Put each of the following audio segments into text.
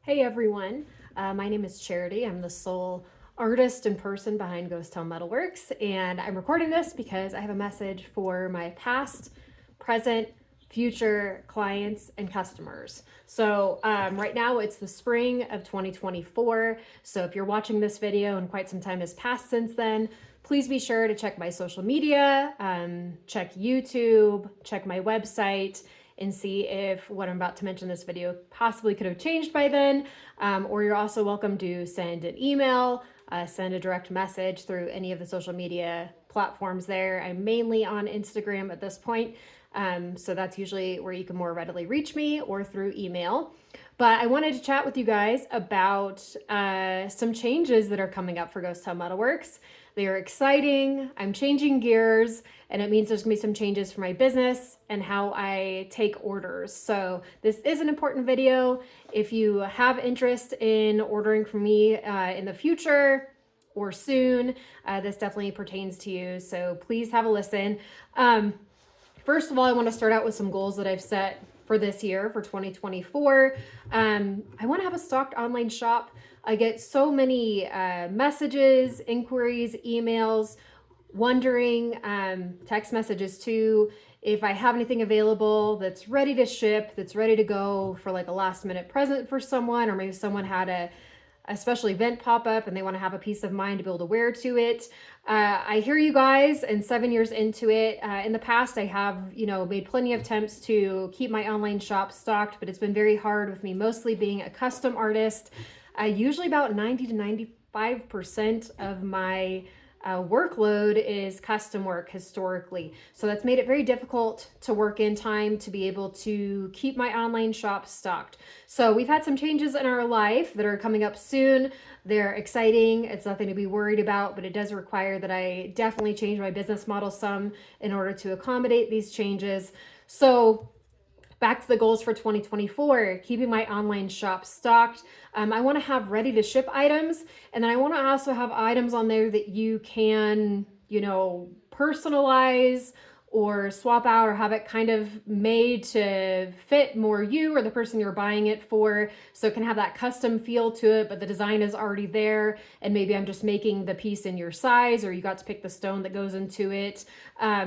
Hey everyone, my name is Charity. I'm the sole artist and person behind Ghost Town Metalworks, and I'm recording this because I have a message for my past, present, future clients and customers. So right now it's the spring of 2024. So if you're watching this video and quite some time has passed since then, please be sure to check my social media, check YouTube, check my website, and see if what I'm about to mention in this video possibly could have changed by then. Or you're also welcome to send an email, send a direct message through any of the social media platforms there. I'm mainly on Instagram at this point. So that's usually where you can more readily reach me, or through email. But I wanted to chat with you guys about some changes that are coming up for Ghost Town Metalworks. They are exciting. I'm changing gears, and it means there's gonna be some changes for my business and how I take orders. So this is an important video. If you have interest in ordering from me in the future or soon, this definitely pertains to you. So please have a listen. First of all, I want to start out with some goals that I've set for this year, for 2024. I want to have a stocked online shop. I get so many messages, inquiries, emails, wondering, text messages too, if I have anything available that's ready to ship, that's ready to go for like a last minute present for someone, or maybe someone had a special event pop up and they want to have a peace of mind to be able to wear to it. I hear you guys, and 7 years into it, in the past I have, made plenty of attempts to keep my online shop stocked, but it's been very hard with me mostly being a custom artist. Usually about 90 to 95% of my workload is custom work historically. So that's made it very difficult to work in time to be able to keep my online shop stocked. So we've had some changes in our life that are coming up soon. They're exciting. It's nothing to be worried about, but it does require that I definitely change my business model some in order to accommodate these changes. So back to the goals for 2024, keeping my online shop stocked. I want to have ready to ship items. And then I want to also have items on there that you can, personalize or swap out, or have it kind of made to fit more you or the person you're buying it for. So it can have that custom feel to it, but the design is already there. And maybe I'm just making the piece in your size, or you got to pick the stone that goes into it.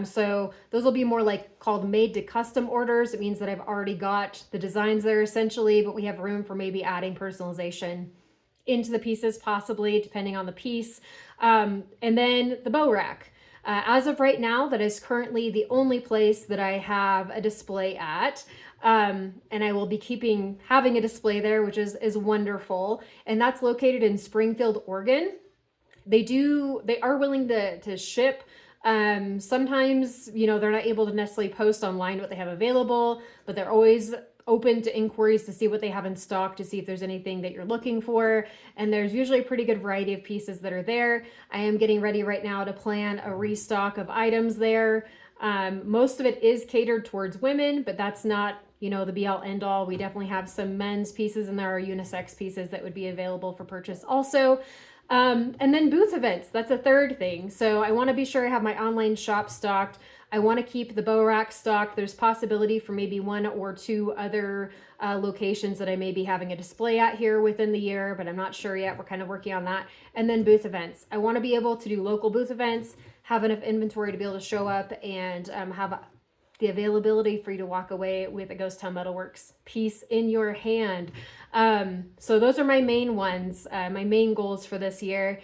So those will be more like called made to custom orders. It means that I've already got the designs there essentially, but we have room for maybe adding personalization into the pieces, possibly depending on the piece. And then the bow rack. As of right now, that is currently the only place that I have a display at. And I will be having a display there, which is wonderful. And that's located in Springfield, Oregon. They are willing to ship. Sometimes, they're not able to necessarily post online what they have available, but they're always open to inquiries to see what they have in stock, to see if there's anything that you're looking for. And there's usually a pretty good variety of pieces that are there. I am getting ready right now to plan a restock of items there. Most of it is catered towards women, but that's not, the be all end all. We definitely have some men's pieces, and there are unisex pieces that would be available for purchase also. And then booth events, that's a third thing. So I want to be sure I have my online shop stocked. I want to keep the bow rack stocked. There's possibility for maybe 1 or 2 other locations that I may be having a display at here within the year, but I'm not sure yet. We're kind of working on that. And then booth events. I want to be able to do local booth events, have enough inventory to be able to show up and have the availability for you to walk away with a Ghost Town Metalworks piece in your hand. So those are my main ones, my main goals for this year.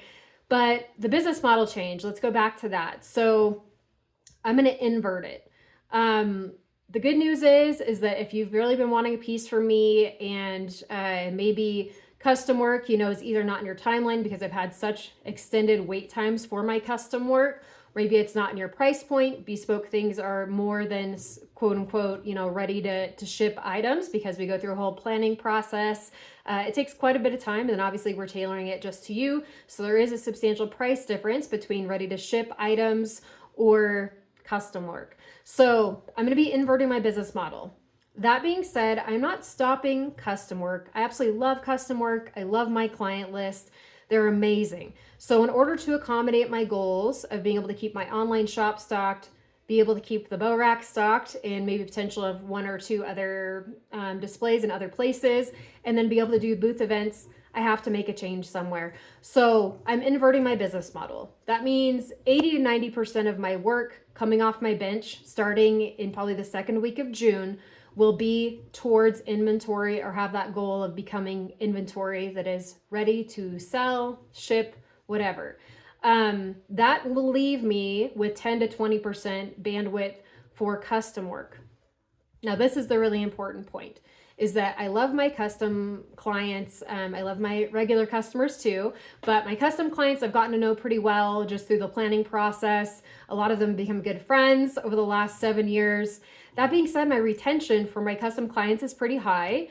But the business model change, let's go back to that. So I'm going to invert it. The good news is that if you've really been wanting a piece from me, and maybe custom work, is either not in your timeline because I've had such extended wait times for my custom work, maybe it's not in your price point. Bespoke things are more than quote unquote, ready to ship items, because we go through a whole planning process. It takes quite a bit of time, and then obviously we're tailoring it just to you. So there is a substantial price difference between ready to ship items or custom work. So I'm going to be inverting my business model. That being said, I'm not stopping custom work. I absolutely love custom work. I love my client list. They're amazing. So in order to accommodate my goals of being able to keep my online shop stocked, be able to keep the bow rack stocked and maybe potential of 1 or 2 other displays in other places, and then be able to do booth events, I have to make a change somewhere. So I'm inverting my business model. That means 80 to 90% of my work coming off my bench starting in probably the second week of June will be towards inventory, or have that goal of becoming inventory that is ready to sell, ship, whatever. That will leave me with 10 to 20% bandwidth for custom work. Now, this is the really important point, is that I love my custom clients. I love my regular customers too, but my custom clients I've gotten to know pretty well just through the planning process. A lot of them become good friends over the last 7 years. That being said, my retention for my custom clients is pretty high.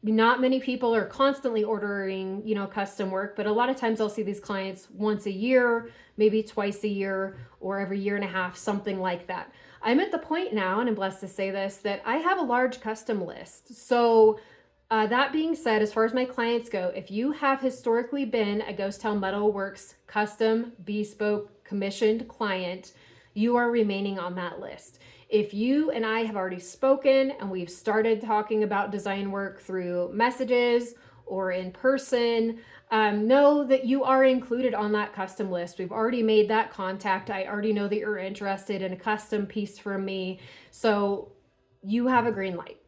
Not many people are constantly ordering, custom work, but a lot of times I'll see these clients once a year, maybe twice a year, or every year and a half, something like that. I'm at the point now, and I'm blessed to say this, that I have a large custom list. So that being said, as far as my clients go, if you have historically been a Ghost Town Metal Works custom, bespoke, commissioned client, you are remaining on that list. If you and I have already spoken and we've started talking about design work through messages or in person, know that you are included on that custom list. We've already made that contact. I already know that you're interested in a custom piece from me. So you have a green light.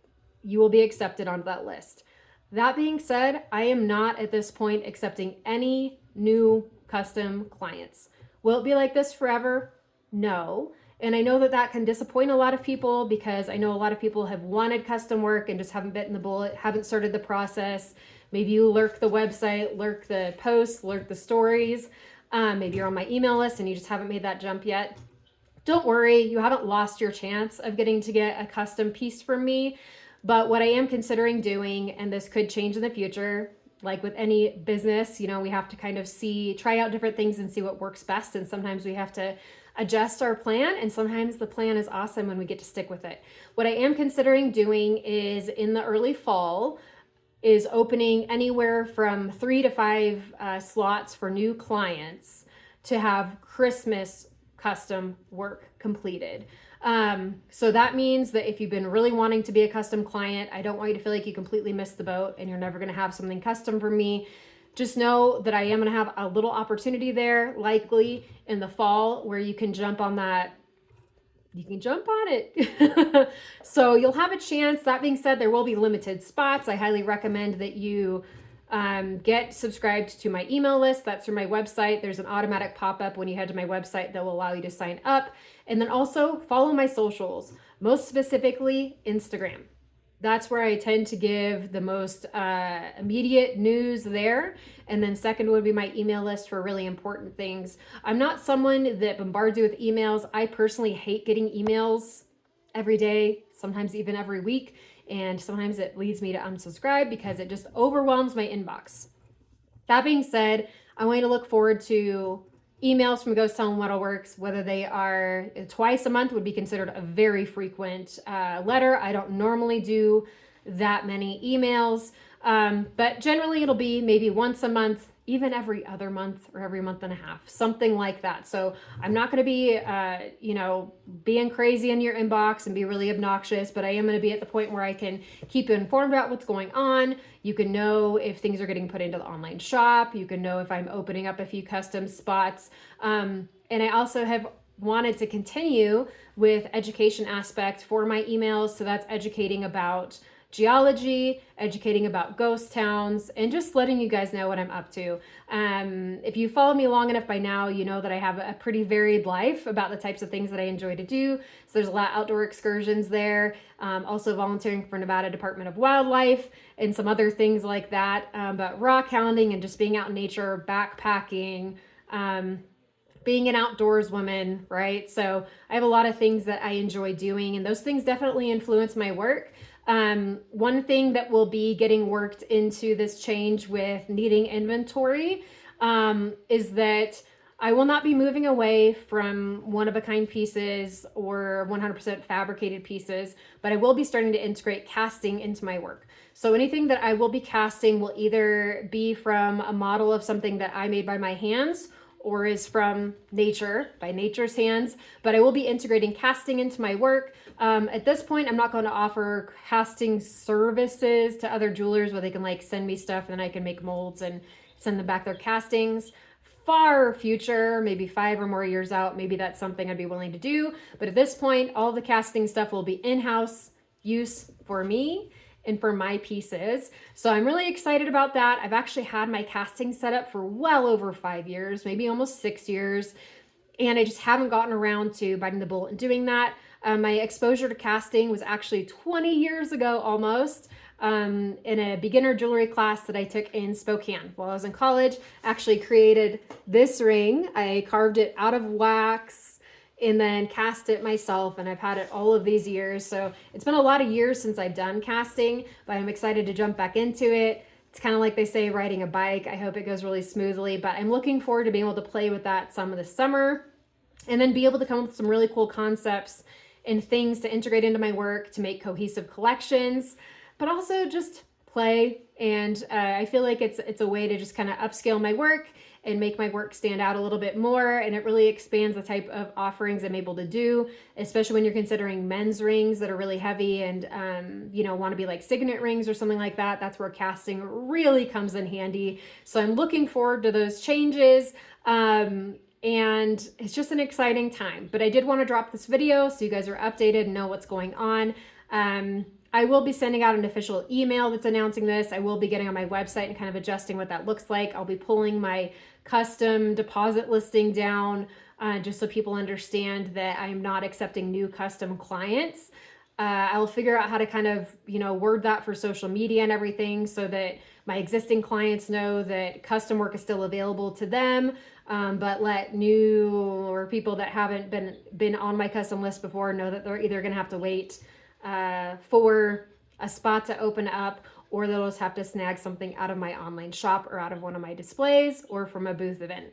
You will be accepted onto that list. That being said, I am not at this point accepting any new custom clients. Will it be like this forever? No. And I know that that can disappoint a lot of people, because I know a lot of people have wanted custom work and just haven't bitten the bullet, haven't started the process. Maybe you lurk the website, lurk the posts, lurk the stories. Maybe you're on my email list and you just haven't made that jump yet. Don't worry, you haven't lost your chance of getting to get a custom piece from me. But what I am considering doing, and this could change in the future, like with any business, we have to kind of try out different things and see what works best. And sometimes we have to adjust our plan, and sometimes the plan is awesome when we get to stick with it. What I am considering doing is in the early fall is opening anywhere from 3 to 5 slots for new clients to have Christmas custom work completed. So that means that if you've been really wanting to be a custom client, I don't want you to feel like you completely missed the boat and you're never going to have something custom from me. Just know that I am going to have a little opportunity there, likely in the fall, where you can jump on that. You can jump on it. So you'll have a chance. That being said, there will be limited spots. I highly recommend that you get subscribed to my email list. That's through my website. There's an automatic pop-up when you head to my website that will allow you to sign up. And then also follow my socials, most specifically Instagram. That's where I tend to give the most immediate news there. And then second would be my email list for really important things. I'm not someone that bombards you with emails. I personally hate getting emails every day, sometimes even every week. And sometimes it leads me to unsubscribe because it just overwhelms my inbox. That being said, I want you to look forward to emails from Ghost Town Metal Works, whether they are twice a month would be considered a very frequent letter. I don't normally do that many emails, but generally it'll be maybe once a month, even every other month or every month and a half, something like that. So I'm not going to be, being crazy in your inbox and be really obnoxious, but I am going to be at the point where I can keep you informed about what's going on. You can know if things are getting put into the online shop. You can know if I'm opening up a few custom spots. And I also have wanted to continue with education aspect for my emails. So that's educating about geology, educating about ghost towns, and just letting you guys know what I'm up to. If you follow me long enough by now, you know that I have a pretty varied life about the types of things that I enjoy to do. So there's a lot of outdoor excursions there, also volunteering for Nevada Department of Wildlife and some other things like that, but rock hounding and just being out in nature, backpacking, being an outdoors woman, right? So I have a lot of things that I enjoy doing, and those things definitely influence my work. One thing that will be getting worked into this change with needing inventory is that I will not be moving away from one-of-a-kind pieces or 100% fabricated pieces, but I will be starting to integrate casting into my work. So anything that I will be casting will either be from a model of something that I made by my hands, or is from nature, by nature's hands, but I will be integrating casting into my work. At this point, I'm not going to offer casting services to other jewelers where they can like send me stuff and then I can make molds and send them back their castings. Far future, maybe 5 or more years out, maybe that's something I'd be willing to do. But at this point, all the casting stuff will be in-house use for me and for my pieces. So I'm really excited about that. I've actually had my casting set up for well over 5 years, maybe almost 6 years. And I just haven't gotten around to biting the bullet and doing that. My exposure to casting was actually 20 years ago almost. In a beginner jewelry class that I took in Spokane while I was in college. I actually created this ring. I carved it out of wax and then cast it myself, and I've had it all of these years. So it's been a lot of years since I've done casting, but I'm excited to jump back into it. It's kind of like they say riding a bike. I hope it goes really smoothly, but I'm looking forward to being able to play with that some of the summer and then be able to come up with some really cool concepts and things to integrate into my work to make cohesive collections, but also just play. And I feel like it's a way to just kind of upscale my work and make my work stand out a little bit more. And it really expands the type of offerings I'm able to do, especially when you're considering men's rings that are really heavy and, you know, want to be like signet rings or something like that. That's where casting really comes in handy. So I'm looking forward to those changes. And it's just an exciting time. But I did want to drop this video so you guys are updated and know what's going on. I will be sending out an official email that's announcing this. I will be getting on my website and kind of adjusting what that looks like. I'll be pulling my custom deposit listing down just so people understand that I'm not accepting new custom clients. I'll figure out how to kind of, you know, word that for social media and everything so that my existing clients know that custom work is still available to them, but let new or people that haven't been on my custom list before know that they're either going to have to wait for a spot to open up, or they'll just have to snag something out of my online shop or out of one of my displays or from a booth event.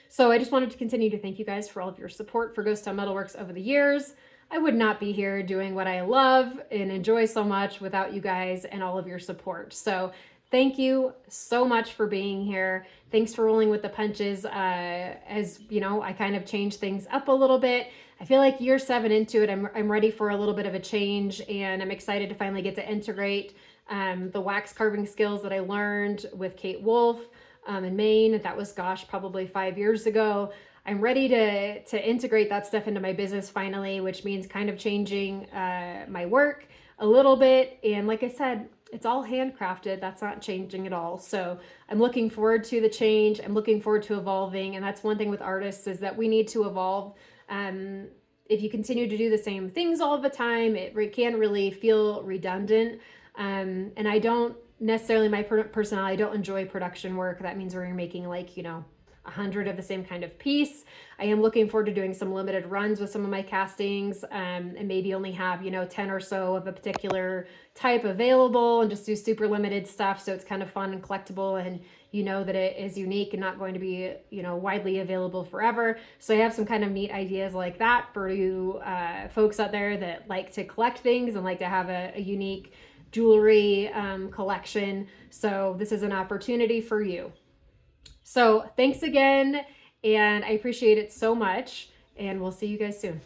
So I just wanted to continue to thank you guys for all of your support for Ghost Town Metalworks over the years. I would not be here doing what I love and enjoy so much without you guys and all of your support. So thank you so much for being here. Thanks for rolling with the punches. As you know, I kind of changed things up a little bit. I feel like year 7 into it, I'm ready for a little bit of a change, and I'm excited to finally get to integrate the wax carving skills that I learned with Kate Wolf in Maine. That was, gosh, probably 5 years ago. I'm ready to integrate that stuff into my business finally, which means kind of changing my work a little bit. And like I said, it's all handcrafted. That's not changing at all. So I'm looking forward to the change. I'm looking forward to evolving. And that's one thing with artists, is that we need to evolve. If you continue to do the same things all the time, it can really feel redundant. And I don't necessarily, my personality, I don't enjoy production work. That means where you're making like, you know, 100 of the same kind of piece. I am looking forward to doing some limited runs with some of my castings, and maybe only have, you know, 10 or so of a particular type available and just do super limited stuff. So it's kind of fun and collectible, and you know that it is unique and not going to be, you know, widely available forever. So I have some kind of neat ideas like that for you folks out there that like to collect things and like to have a unique jewelry collection. So this is an opportunity for you. So thanks again, and I appreciate it so much, and we'll see you guys soon.